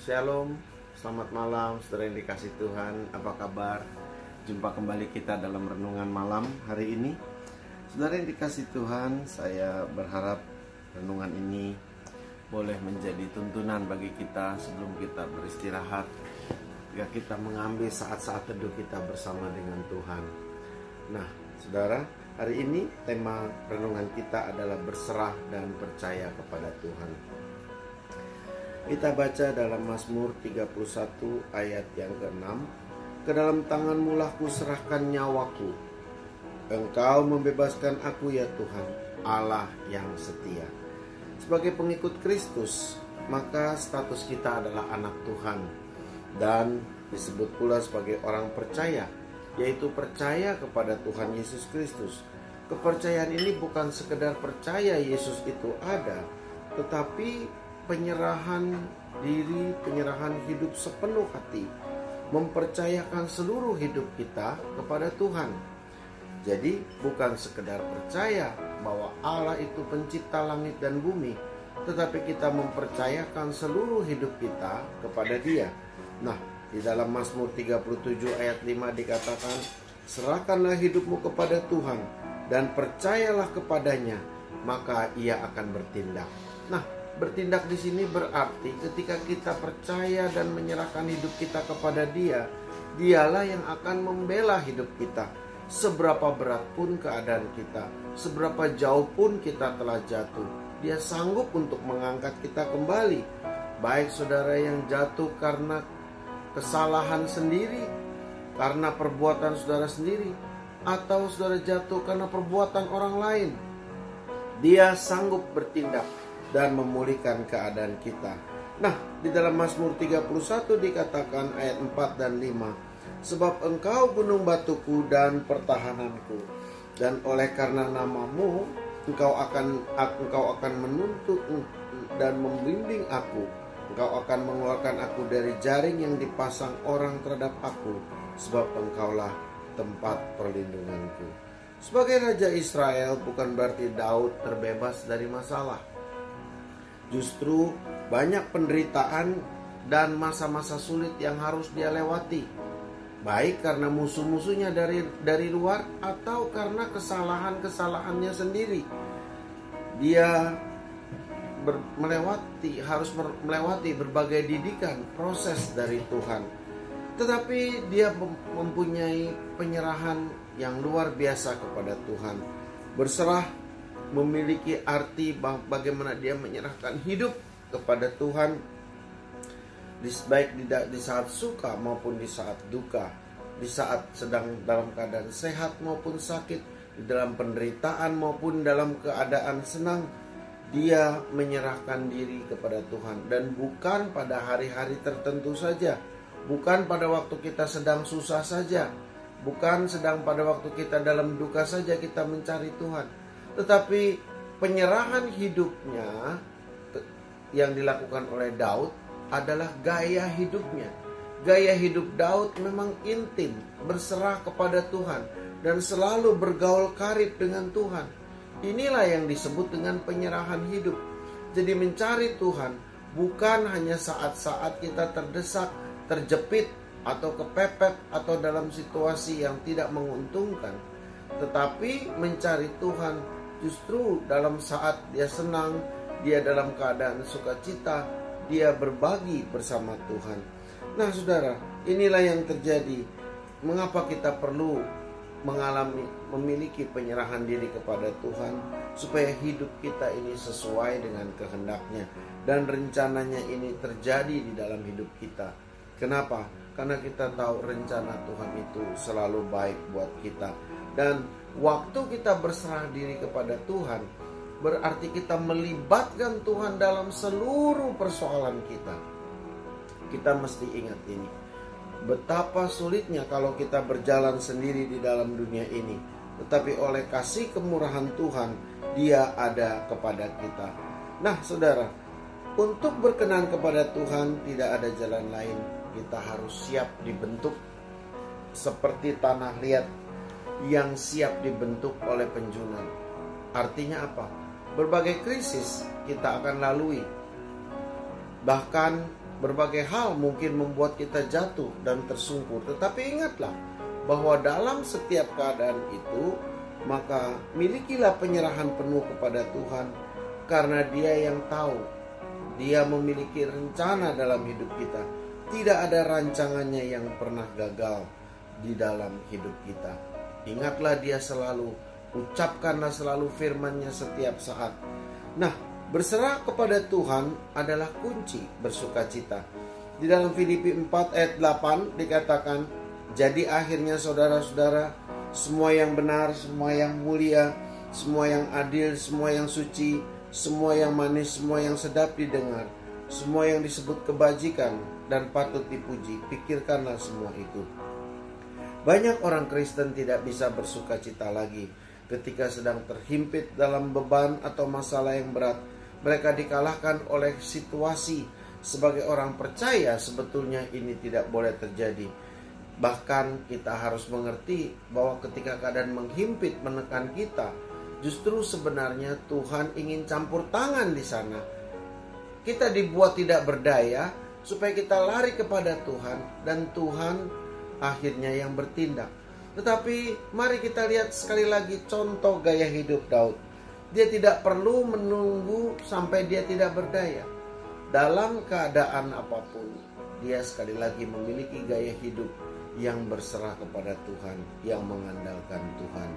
Shalom, selamat malam saudara yang dikasih Tuhan. Apa kabar? Jumpa kembali kita dalam renungan malam hari ini. Saudara yang dikasih Tuhan, saya berharap renungan ini boleh menjadi tuntunan bagi kita sebelum kita beristirahat, jika kita mengambil saat-saat teduh kita bersama dengan Tuhan. Nah, saudara, hari ini tema renungan kita adalah berserah dan percaya kepada Tuhan. Kita baca dalam Mazmur 31 ayat yang ke-6. Ke dalam tangan-Mu lah kuserahkan nyawaku. Engkau membebaskan aku ya Tuhan, Allah yang setia. Sebagai pengikut Kristus, maka status kita adalah anak Tuhan. Dan disebut pula sebagai orang percaya, yaitu percaya kepada Tuhan Yesus Kristus. Kepercayaan ini bukan sekedar percaya Yesus itu ada, tetapi penyerahan diri, penyerahan hidup sepenuh hati, mempercayakan seluruh hidup kita kepada Tuhan. Jadi bukan sekedar percaya bahwa Allah itu pencipta langit dan bumi, tetapi kita mempercayakan seluruh hidup kita kepada Dia. Nah, di dalam Mazmur 37 ayat 5 dikatakan, serahkanlah hidupmu kepada Tuhan dan percayalah kepadanya, maka Ia akan bertindak. Nah, bertindak di sini berarti ketika kita percaya dan menyerahkan hidup kita kepada Dia, Dialah yang akan membela hidup kita. Seberapa berat pun keadaan kita, seberapa jauh pun kita telah jatuh, Dia sanggup untuk mengangkat kita kembali. Baik saudara yang jatuh karena kesalahan sendiri, karena perbuatan saudara sendiri, atau saudara jatuh karena perbuatan orang lain, Dia sanggup bertindak dan memulihkan keadaan kita. Nah, di dalam Mazmur 31 dikatakan ayat 4 dan 5, sebab Engkau gunung batuku dan pertahananku, dan oleh karena nama-Mu Engkau akan menuntut dan membimbing aku. Engkau akan mengeluarkan aku dari jaring yang dipasang orang terhadap aku, sebab Engkaulah tempat perlindunganku. Sebagai Raja Israel bukan berarti Daud terbebas dari masalah. Justru banyak penderitaan dan masa-masa sulit yang harus dia lewati, baik karena musuh-musuhnya dari luar atau karena kesalahan-kesalahannya sendiri. Dia harus melewati berbagai didikan, proses dari Tuhan. Tetapi dia mempunyai penyerahan yang luar biasa kepada Tuhan. Berserah memiliki arti bagaimana dia menyerahkan hidup kepada Tuhan, baik di saat suka maupun di saat duka, di saat sedang dalam keadaan sehat maupun sakit, di dalam penderitaan maupun dalam keadaan senang. Dia menyerahkan diri kepada Tuhan, dan bukan pada hari-hari tertentu saja, bukan pada waktu kita sedang susah saja, bukan sedang pada waktu kita dalam duka saja kita mencari Tuhan. Tetapi penyerahan hidupnya yang dilakukan oleh Daud adalah gaya hidupnya. Gaya hidup Daud memang intim, berserah kepada Tuhan, dan selalu bergaul karib dengan Tuhan. Inilah yang disebut dengan penyerahan hidup. Jadi mencari Tuhan bukan hanya saat-saat kita terdesak, terjepit, atau kepepet, atau dalam situasi yang tidak menguntungkan. Tetapi mencari Tuhan justru dalam saat dia senang, dia dalam keadaan sukacita, dia berbagi bersama Tuhan. Nah saudara, inilah yang terjadi. Mengapa kita perlu memiliki penyerahan diri kepada Tuhan, supaya hidup kita ini sesuai dengan kehendaknya, dan rencananya ini terjadi di dalam hidup kita. Kenapa? Karena kita tahu rencana Tuhan itu selalu baik buat kita. Dan waktu kita berserah diri kepada Tuhan, berarti kita melibatkan Tuhan dalam seluruh persoalan kita. Kita mesti ingat ini. Betapa sulitnya kalau kita berjalan sendiri di dalam dunia ini. Tetapi oleh kasih kemurahan Tuhan, Dia ada kepada kita. Nah saudara, untuk berkenan kepada Tuhan tidak ada jalan lain. Kita harus siap dibentuk seperti tanah liat yang siap dibentuk oleh penjunan. Artinya apa? Berbagai krisis kita akan lalui. Bahkan berbagai hal mungkin membuat kita jatuh dan tersungkur. Tetapi ingatlah bahwa dalam setiap keadaan itu, maka milikilah penyerahan penuh kepada Tuhan, karena Dia yang tahu. Dia memiliki rencana dalam hidup kita. Tidak ada rancangannya yang pernah gagal di dalam hidup kita. Ingatlah Dia selalu, ucapkanlah selalu firman-Nya setiap saat. Nah, berserah kepada Tuhan adalah kunci bersukacita. Di dalam Filipi 4 ayat 8 dikatakan, jadi akhirnya saudara-saudara, semua yang benar, semua yang mulia, semua yang adil, semua yang suci, semua yang manis, semua yang sedap didengar, semua yang disebut kebajikan dan patut dipuji, pikirkanlah semua itu. Banyak orang Kristen tidak bisa bersukacita lagi ketika sedang terhimpit dalam beban atau masalah yang berat. Mereka dikalahkan oleh situasi. Sebagai orang percaya, sebetulnya ini tidak boleh terjadi. Bahkan kita harus mengerti bahwa ketika keadaan menghimpit menekan kita, justru sebenarnya Tuhan ingin campur tangan di sana. Kita dibuat tidak berdaya supaya kita lari kepada Tuhan, dan Tuhan akhirnya yang bertindak. Tetapi mari kita lihat sekali lagi contoh gaya hidup Daud. Dia tidak perlu menunggu sampai dia tidak berdaya. Dalam keadaan apapun, dia sekali lagi memiliki gaya hidup yang berserah kepada Tuhan, yang mengandalkan Tuhan.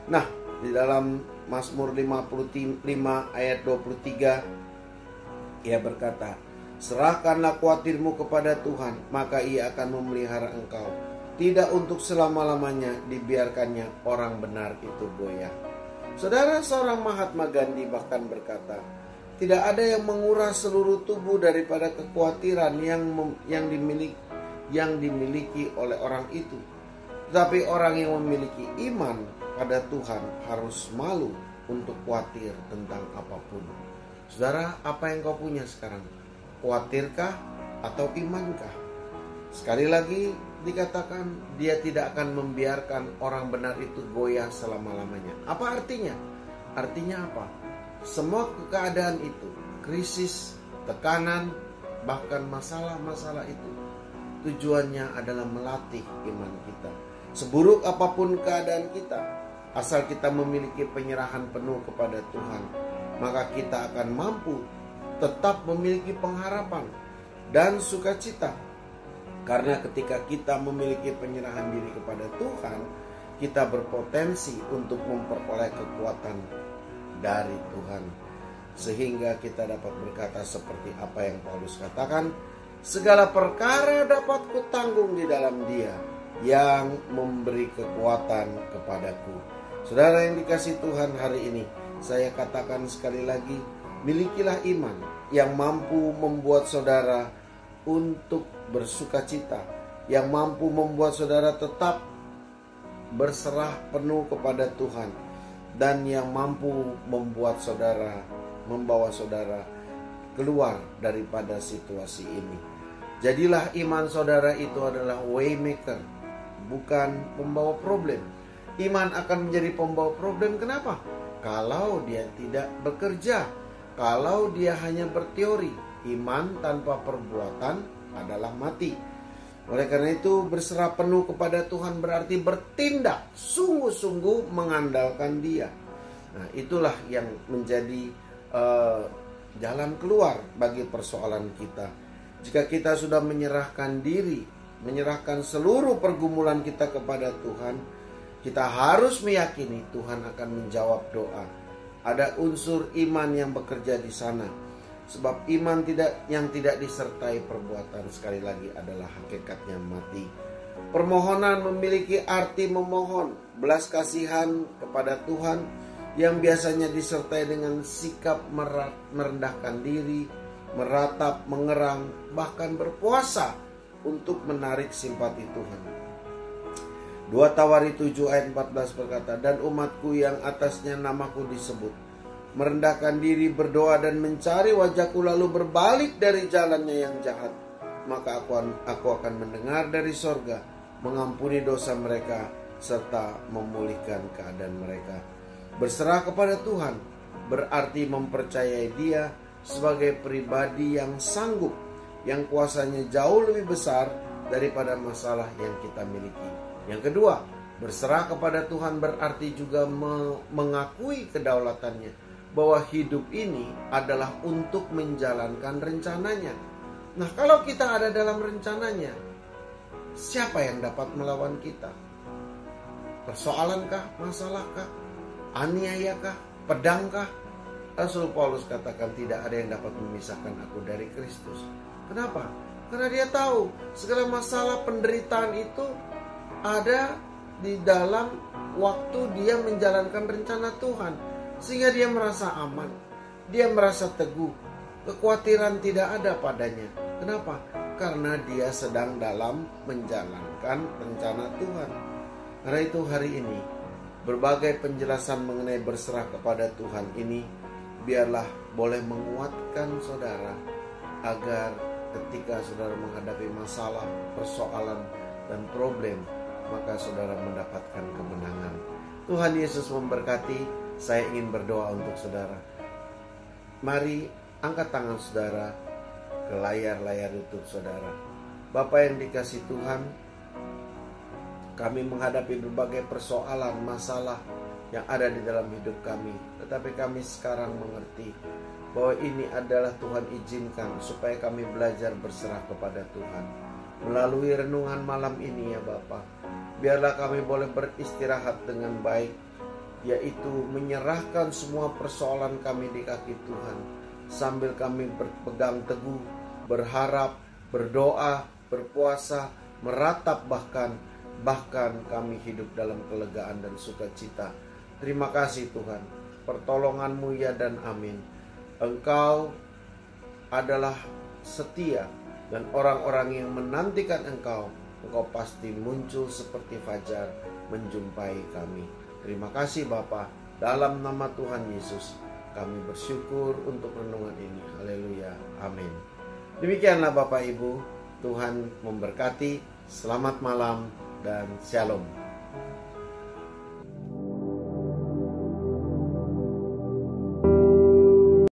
Nah, di dalam Mazmur 55 ayat 23, ia berkata, serahkanlah khawatirmu kepada Tuhan, maka Ia akan memelihara engkau. Tidak untuk selama-lamanya dibiarkannya orang benar itu goyah. Saudara, seorang Mahatma Gandhi bahkan berkata, tidak ada yang menguras seluruh tubuh daripada kekhawatiran yang dimiliki oleh orang itu. Tetapi orang yang memiliki iman pada Tuhan harus malu untuk khawatir tentang apapun. Saudara, apa yang kau punya sekarang? Khawatirkah atau imankah? Sekali lagi dikatakan, dia tidak akan membiarkan orang benar itu goyah selama-lamanya. Apa artinya? Artinya apa? Semua keadaan itu, krisis, tekanan, bahkan masalah-masalah itu, tujuannya adalah melatih iman kita. Seburuk apapun keadaan kita, asal kita memiliki penyerahan penuh kepada Tuhan, maka kita akan mampu tetap memiliki pengharapan dan sukacita. Karena ketika kita memiliki penyerahan diri kepada Tuhan, kita berpotensi untuk memperoleh kekuatan dari Tuhan. Sehingga kita dapat berkata seperti apa yang Paulus katakan, segala perkara dapat kutanggung di dalam Dia yang memberi kekuatan kepadaku. Saudara yang dikasihi Tuhan, hari ini saya katakan sekali lagi, milikilah iman yang mampu membuat saudara untuk bersukacita, yang mampu membuat saudara tetap berserah penuh kepada Tuhan, dan yang mampu membuat saudara, membawa saudara keluar daripada situasi ini. Jadilah iman saudara itu adalah waymaker, bukan pembawa problem. Iman akan menjadi pembawa problem. Kenapa? Kalau dia tidak bekerja, kalau dia hanya berteori. Iman tanpa perbuatan adalah mati. Oleh karena itu, berserah penuh kepada Tuhan berarti bertindak sungguh-sungguh mengandalkan Dia. Nah, itulah yang menjadi jalan keluar bagi persoalan kita. Jika kita sudah menyerahkan diri, menyerahkan seluruh pergumulan kita kepada Tuhan, kita harus meyakini Tuhan akan menjawab doa. Ada unsur iman yang bekerja di sana. Sebab iman yang tidak disertai perbuatan, sekali lagi, adalah hakikatnya mati. Permohonan memiliki arti memohon, belas kasihan kepada Tuhan yang biasanya disertai dengan sikap merendahkan diri, meratap, mengerang, bahkan berpuasa untuk menarik simpati Tuhan. 2 Tawari 7 ayat 14 berkata, dan umatku yang atasnya namaku disebut merendahkan diri, berdoa dan mencari wajahku, lalu berbalik dari jalannya yang jahat, maka aku akan mendengar dari sorga, mengampuni dosa mereka, serta memulihkan keadaan mereka. Berserah kepada Tuhan berarti mempercayai Dia sebagai pribadi yang sanggup yang kuasanya jauh lebih besar daripada masalah yang kita miliki. Yang kedua, berserah kepada Tuhan berarti juga mengakui kedaulatannya, bahwa hidup ini adalah untuk menjalankan rencananya. Nah, kalau kita ada dalam rencananya, siapa yang dapat melawan kita? Persoalankah? Masalahkah? Aniayakah? Pedangkah? Rasul Paulus katakan tidak ada yang dapat memisahkan aku dari Kristus. Kenapa? Karena dia tahu segala masalah penderitaan itu ada di dalam waktu dia menjalankan rencana Tuhan. Sehingga dia merasa aman, dia merasa teguh, kekhawatiran tidak ada padanya. Kenapa? Karena dia sedang dalam menjalankan rencana Tuhan. Karena itu hari ini, berbagai penjelasan mengenai berserah kepada Tuhan ini biarlah boleh menguatkan saudara, agar ketika saudara menghadapi masalah, persoalan, dan problem, maka saudara mendapatkan kemenangan. Tuhan Yesus memberkati. Saya ingin berdoa untuk saudara. Mari angkat tangan saudara ke layar YouTube saudara. Bapa yang dikasih Tuhan, kami menghadapi berbagai persoalan, masalah yang ada di dalam hidup kami. Tetapi kami sekarang mengerti bahwa ini adalah Tuhan izinkan supaya kami belajar berserah kepada Tuhan. Melalui renungan malam ini ya Bapa, biarlah kami boleh beristirahat dengan baik, yaitu menyerahkan semua persoalan kami di kaki Tuhan, sambil kami berpegang teguh, berharap, berdoa, berpuasa, meratap bahkan kami hidup dalam kelegaan dan sukacita. Terima kasih Tuhan, pertolongan-Mu ya dan amin. Engkau adalah setia, dan orang-orang yang menantikan Engkau pasti muncul seperti fajar menjumpai kami. Terima kasih Bapa, dalam nama Tuhan Yesus kami bersyukur untuk renungan ini. Haleluya, amin. Demikianlah Bapak Ibu, Tuhan memberkati. Selamat malam dan shalom.